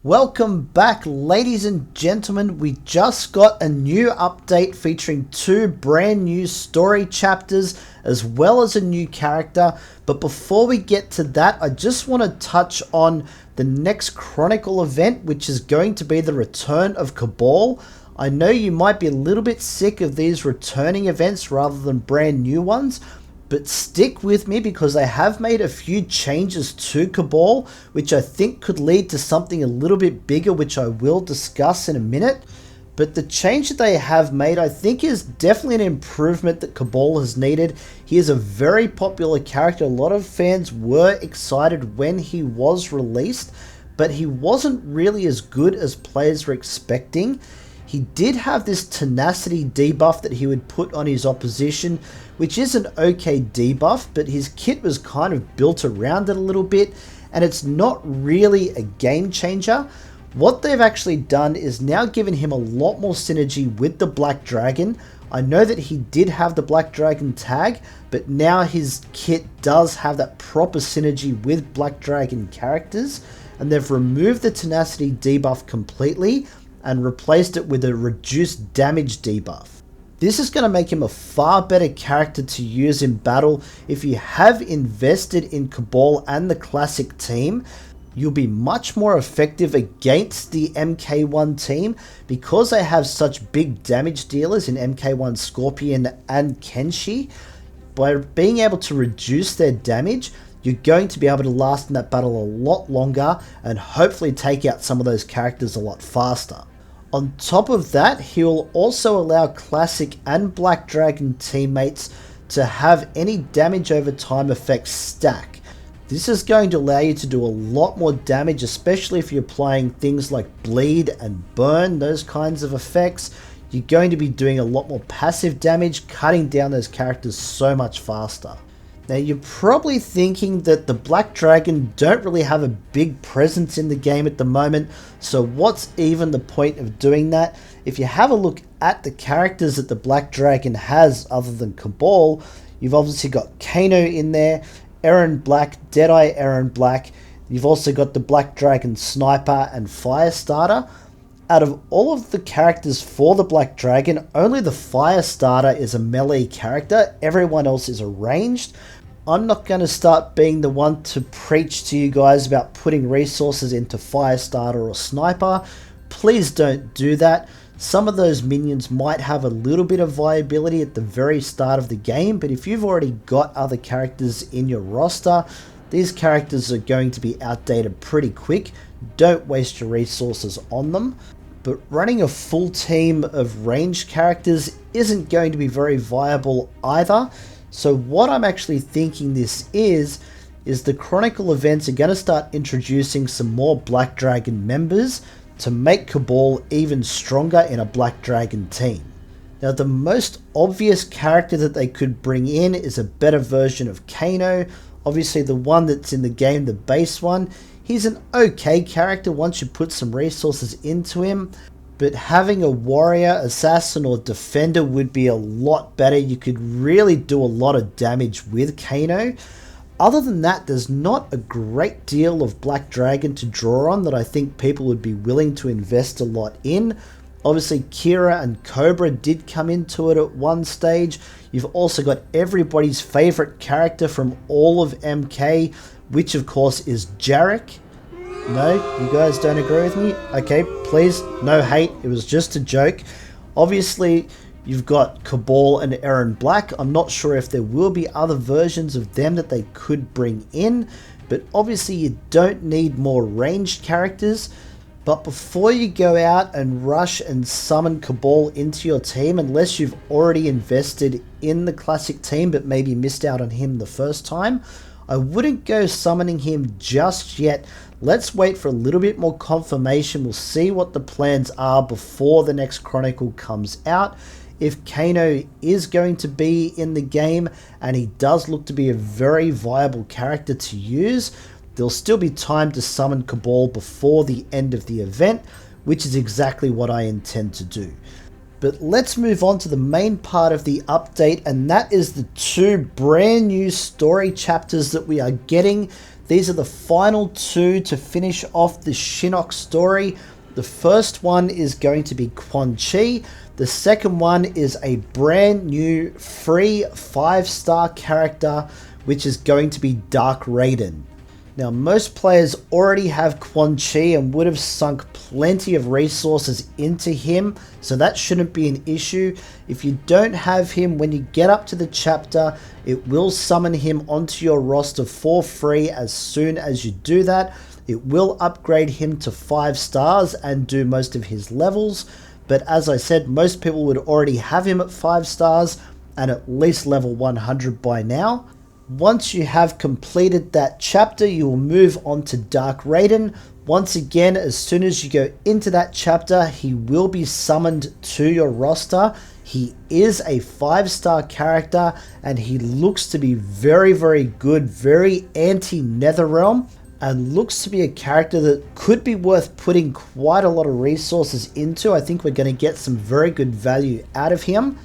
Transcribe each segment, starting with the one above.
Welcome back, ladies and gentlemen. We just got a new update featuring 2 brand new story chapters as well as a new character. But before we get to that, I just want to touch on the next Chronicle event, which is going to be the return of Kabal. I know you might be a little bit sick of these returning events rather than brand new ones, but stick with me because I have made a few changes to Kabal, which I think could lead to something a little bit bigger, which I will discuss in a minute. But the change that they have made, I think, is definitely an improvement that Kabal has needed. He is a very popular character. A lot of fans were excited when he was released, but he wasn't really as good as players were expecting. He did have this tenacity debuff that he would put on his opposition, which is an okay debuff, but his kit was kind of built around it a little bit, and it's not really a game changer. What they've actually done is now given him a lot more synergy with the Black Dragon. I know that he did have the Black Dragon tag, but now his kit does have that proper synergy with Black Dragon characters, and they've removed the tenacity debuff completely and replaced it with a reduced damage debuff. This is going to make him a far better character to use in battle. If you have invested in Kabal and the classic team, you'll be much more effective against the MK1 team because they have such big damage dealers in MK1 Scorpion and Kenshi. By being able to reduce their damage, you're going to be able to last in that battle a lot longer and hopefully take out some of those characters a lot faster. On top of that, he will also allow Classic and Black Dragon teammates to have any damage over time effects stack. This is going to allow you to do a lot more damage, especially if you're applying things like bleed and burn, those kinds of effects. You're going to be doing a lot more passive damage, cutting down those characters so much faster. Now you're probably thinking that the Black Dragon don't really have a big presence in the game at the moment, so what's even the point of doing that? If you have a look at the characters that the Black Dragon has other than Kabal, you've obviously got Kano in there, Eren Black, Deadeye Eren Black, you've also got the Black Dragon Sniper and Firestarter. Out of all of the characters for the Black Dragon, only the Firestarter is a melee character, everyone else is a ranged. I'm not going to start being the one to preach to you guys about putting resources into Firestarter or Sniper. Please don't do that. Some of those minions might have a little bit of viability at the very start of the game, but if you've already got other characters in your roster, these characters are going to be outdated pretty quick. Don't waste your resources on them. But running a full team of ranged characters isn't going to be very viable either. So what I'm actually thinking this is the Chronicle events are going to start introducing some more Black Dragon members to make Kabal even stronger in a Black Dragon team. Now the most obvious character that they could bring in is a better version of Kano. Obviously the one that's in the game, the base one, he's an okay character once you put some resources into him, but having a warrior, assassin or defender would be a lot better. You could really do a lot of damage with Kano. Other than that, there's not a great deal of Black Dragon to draw on that I think people would be willing to invest a lot in. Obviously Kira and Cobra did come into it at one stage. You've also got everybody's favorite character from all of MK, which of course is Jarek. No, you guys don't agree with me? Okay, please, no hate, it was just a joke. Obviously, you've got Kabal and Eren Black. I'm not sure if there will be other versions of them that they could bring in, but obviously you don't need more ranged characters. But before you go out and rush and summon Kabal into your team, unless you've already invested in the classic team but maybe missed out on him the first time, I wouldn't go summoning him just yet. Let's wait for a little bit more confirmation. We'll see what the plans are before the next Chronicle comes out. If Kano is going to be in the game and he does look to be a very viable character to use, there'll still be time to summon Kabal before the end of the event, which is exactly what I intend to do. But let's move on to the main part of the update, and that is the 2 brand new story chapters that we are getting. These are the final two to finish off the Shinnok story. The first one is going to be Quan Chi. The second one is a brand new free 5-star character, which is going to be Dark Raiden. Now, most players already have Quan Chi and would have sunk plenty of resources into him, so that shouldn't be an issue. If you don't have him, when you get up to the chapter, it will summon him onto your roster for free as soon as you do that. It will upgrade him to 5 stars and do most of his levels, but as I said, most people would already have him at 5 stars and at least level 100 by now. Once you have completed that chapter, you will move on to Dark Raiden. Once again, as soon as you go into that chapter, he will be summoned to your roster. He is a 5-star character and he looks to be very, very good, very anti-Netherrealm, and looks to be a character that could be worth putting quite a lot of resources into. I think we're going to get some very good value out of him.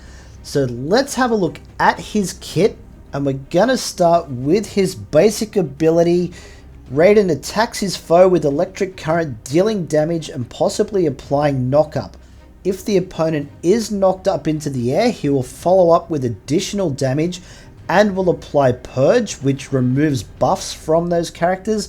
So let's have a look at his kit. And we're gonna start with his basic ability. Raiden attacks his foe with electric current, dealing damage and possibly applying knock-up. If the opponent is knocked up into the air, he will follow up with additional damage and will apply Purge, which removes buffs from those characters.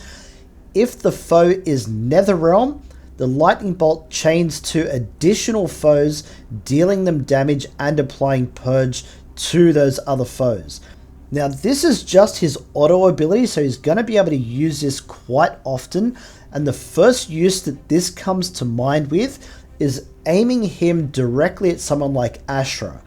If the foe is Netherrealm, the lightning bolt chains to additional foes, dealing them damage and applying Purge to those other foes. Now, this is just his auto ability, so he's going to be able to use this quite often. And the first use that this comes to mind with is aiming him directly at someone like Ashra.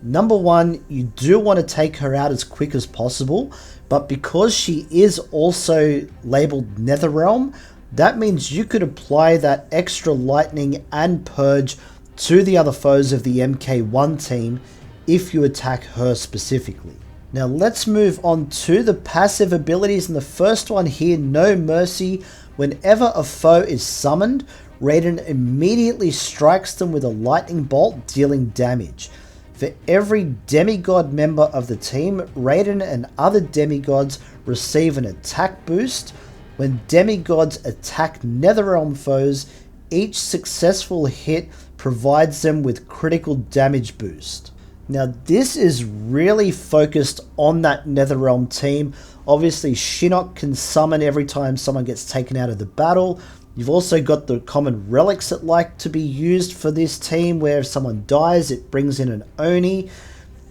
Number one, you do want to take her out as quick as possible, but because she is also labeled Netherrealm, that means you could apply that extra lightning and purge to the other foes of the MK1 team if you attack her specifically. Now let's move on to the passive abilities, and the first one here, No Mercy. Whenever a foe is summoned, Raiden immediately strikes them with a lightning bolt, dealing damage. For every demigod member of the team, Raiden and other demigods receive an attack boost. When demigods attack Netherrealm foes, each successful hit provides them with critical damage boost. Now this is really focused on that Netherrealm team. Obviously Shinnok can summon every time someone gets taken out of the battle. You've also got the common relics that like to be used for this team, where if someone dies it brings in an Oni.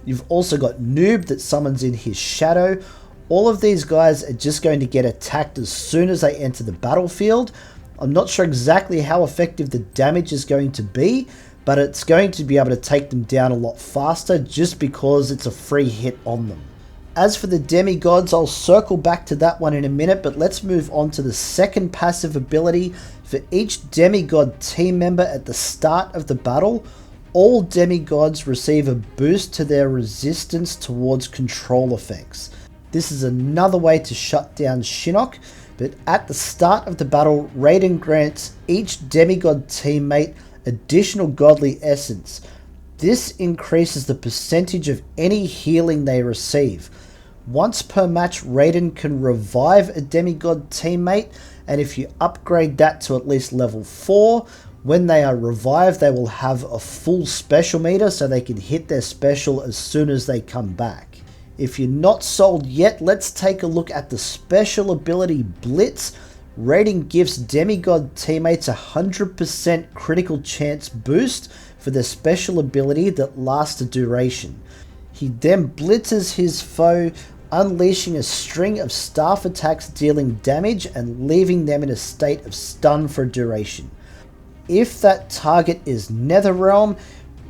You've also got Noob that summons in his shadow. All of these guys are just going to get attacked as soon as they enter the battlefield. I'm not sure exactly how effective the damage is going to be, but it's going to be able to take them down a lot faster just because it's a free hit on them. As for the demigods, I'll circle back to that one in a minute, but let's move on to the second passive ability. For each demigod team member at the start of the battle, all demigods receive a boost to their resistance towards control effects. This is another way to shut down Shinnok, but at the start of the battle, Raiden grants each demigod teammate additional godly essence. This increases the percentage of any healing they receive. Once per match, Raiden can revive a demigod teammate, and if you upgrade that to at least level 4, when they are revived they will have a full special meter, so they can hit their special as soon as they come back. If you're not sold yet, let's take a look at the special ability Blitz. Raiden gives demigod teammates 100% critical chance boost for their special ability that lasts a duration. He then blitzes his foe, unleashing a string of staff attacks dealing damage and leaving them in a state of stun for a duration. If that target is Netherrealm,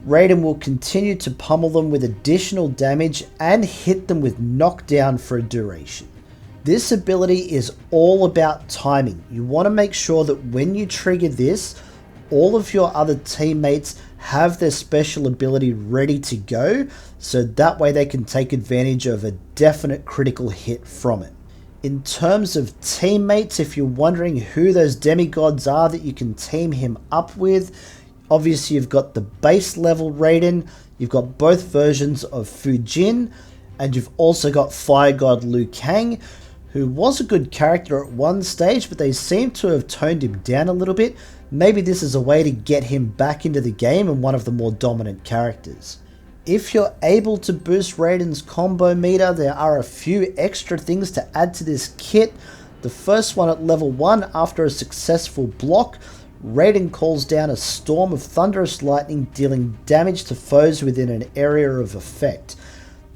Raiden will continue to pummel them with additional damage and hit them with knockdown for a duration. This ability is all about timing. You want to make sure that when you trigger this, all of your other teammates have their special ability ready to go, so that way they can take advantage of a definite critical hit from it. In terms of teammates, if you're wondering who those demigods are that you can team him up with, obviously you've got the base level Raiden, you've got both versions of Fujin, and you've also got Fire God Liu Kang, who was a good character at one stage, but they seem to have toned him down a little bit. Maybe this is a way to get him back into the game and one of the more dominant characters. If you're able to boost Raiden's combo meter, there are a few extra things to add to this kit. The first one at level 1, after a successful block, Raiden calls down a storm of thunderous lightning, dealing damage to foes within an area of effect.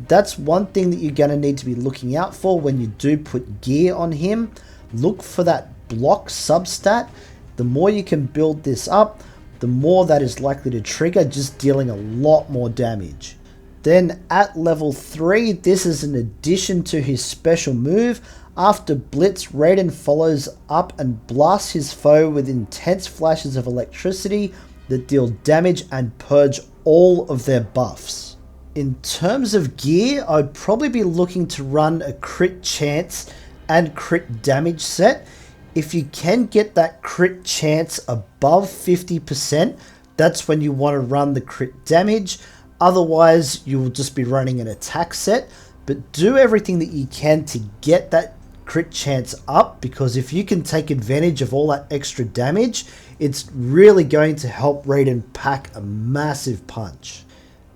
That's one thing that you're going to need to be looking out for when you do put gear on him. Look for that block substat. The more you can build this up, the more that is likely to trigger, just dealing a lot more damage. Then at level 3, this is an addition to his special move. After Blitz, Raiden follows up and blasts his foe with intense flashes of electricity that deal damage and purge all of their buffs. In terms of gear, I'd probably be looking to run a crit chance and crit damage set. If you can get that crit chance above 50%, that's when you want to run the crit damage. Otherwise, you will just be running an attack set. But do everything that you can to get that crit chance up, because if you can take advantage of all that extra damage, it's really going to help Raiden pack a massive punch.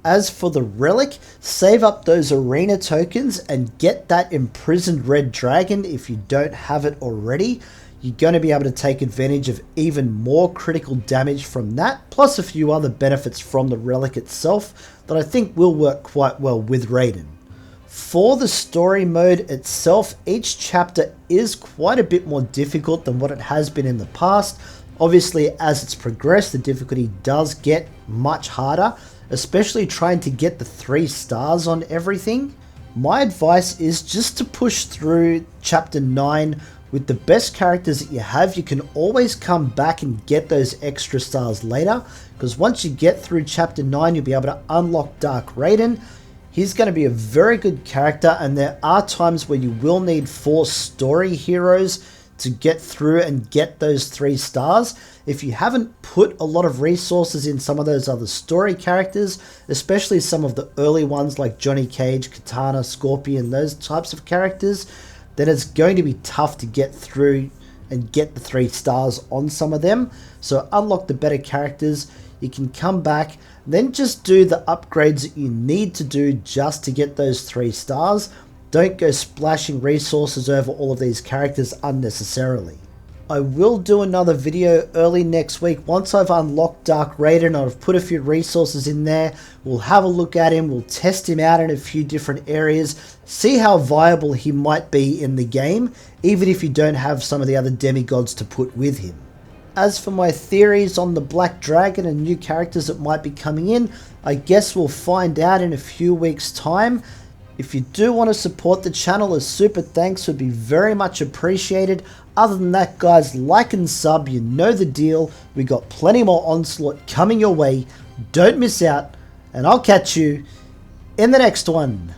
As for the relic, save up those arena tokens and get that imprisoned red dragon if you don't have it already. You're going to be able to take advantage of even more critical damage from that, plus a few other benefits from the relic itself that I think will work quite well with Raiden. For the story mode itself, each chapter is quite a bit more difficult than what it has been in the past. Obviously, as it's progressed, the difficulty does get much harder, especially trying to get the 3 stars on everything. My advice is just to push through chapter 9 with the best characters that you have. You can always come back and get those extra stars later, because once you get through chapter 9, you'll be able to unlock Dark Raiden. He's going to be a very good character, and there are times where you will need 4 story heroes to get through and get those 3 stars. If you haven't put a lot of resources in some of those other story characters, especially some of the early ones like Johnny Cage, Katana, Scorpion, those types of characters, then it's going to be tough to get through and get the 3 stars on some of them. So unlock the better characters. You can come back, then just do the upgrades that you need to do just to get those 3 stars. Don't go splashing resources over all of these characters unnecessarily. I will do another video early next week once I've unlocked Dark Raiden. I've put a few resources in there. We'll have a look at him. We'll test him out in a few different areas. See how viable he might be in the game, even if you don't have some of the other demigods to put with him. As for my theories on the Black Dragon and new characters that might be coming in, I guess we'll find out in a few weeks' time. If you do want to support the channel, a super thanks would be very much appreciated. Other than that, guys, like and sub, you know the deal. We got plenty more Onslaught coming your way. Don't miss out, and I'll catch you in the next one.